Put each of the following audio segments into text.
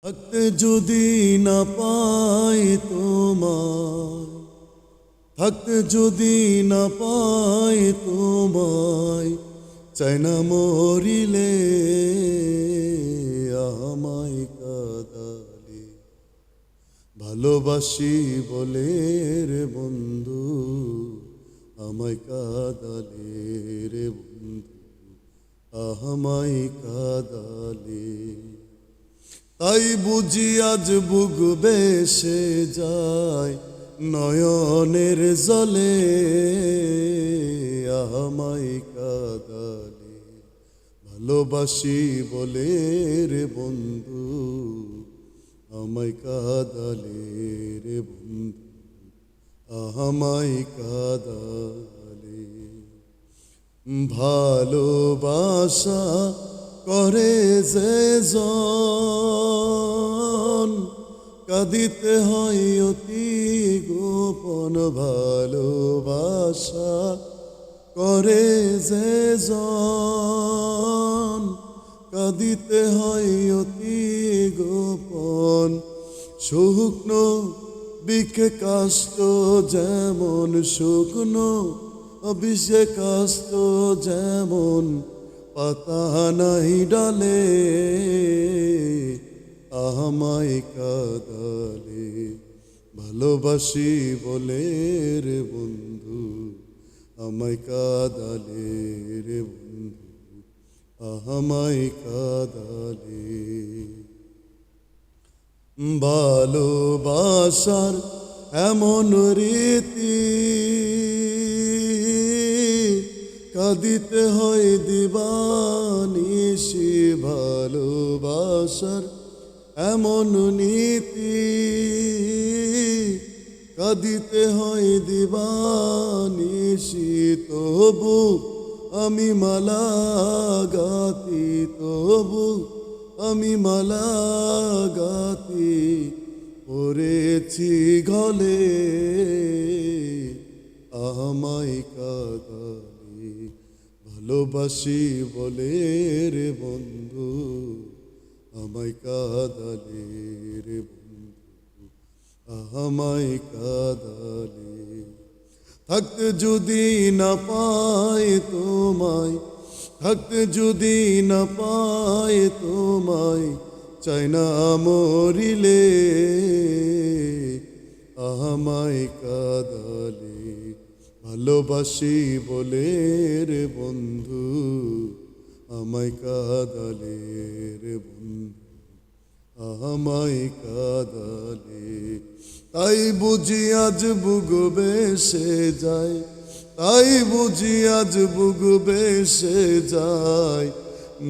থাকতে যদি না পাই তোমায়, থাকতে যদি না পাই তোমায়, চাই না মরিলে আমায় কাঁদালে। ভালোবাসি বলে রে বন্ধু আমায় কাঁদালে রে বন্ধু, আমায় কাঁদালে। তাই বুঝি আজ বুক বেসে যায় নয়নের জলে আমায় কাঁদালে। ভালোবাসি বলে রে বন্ধু আমায় কাঁদালে রে বন্ধু, আমায় কাঁদালে। ভালোবাসা করে যে জন, কাঁদিতে হয় অতি গোপন। ভালোবাসা করে যে জন, কাঁদিতে হয় অতি গোপন। শুকনো বিকে কাষ্ট যেমন, শুকনো বিষে কাষ্ট যেমন, পাতা নাই ডালে আমায় কাঁদালে। ভালোবাসি বলে রে বন্ধু আমায় কাঁদালে রে বন্ধু, আমায় কাঁদালে। ভালোবাসার এমন রীতি, কাঁদিতে হয় দিবানিশি। ভালোবাসার এমন নীতি, কাঁদিতে হয় দিবানিশি। তবু আমি মালা গাতি, তবু আমি মালা গাতি পড়েছি গলে আমায় কাঁদালে। ভালোবাসি বলে রে বন্ধু আমায় কাঁদালে রে বন্ধু, আমায় কাঁদালে। থাকতে যদি না পাই তোমায়, থাকতে যদি না পাই তোমায়, চাই না মরিলে আমায় কাঁদালে। ভালোবাসি বলে রে বন্ধু আমায় কাঁদালে রে বন্ধু, আমায় কাঁদালে। তাই বুঝি আজ বুক বেসে যায়, তাই বুঝি আজ বুক বেসে যায়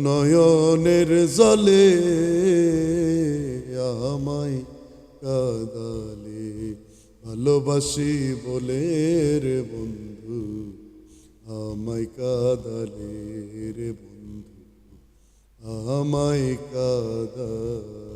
নয়নের জলে আমায় কাঁদালে। ভালোবাসি বলে রে বন্ধু আমায় কাঁদালে রে বন্ধু, আমায় কাঁদালে।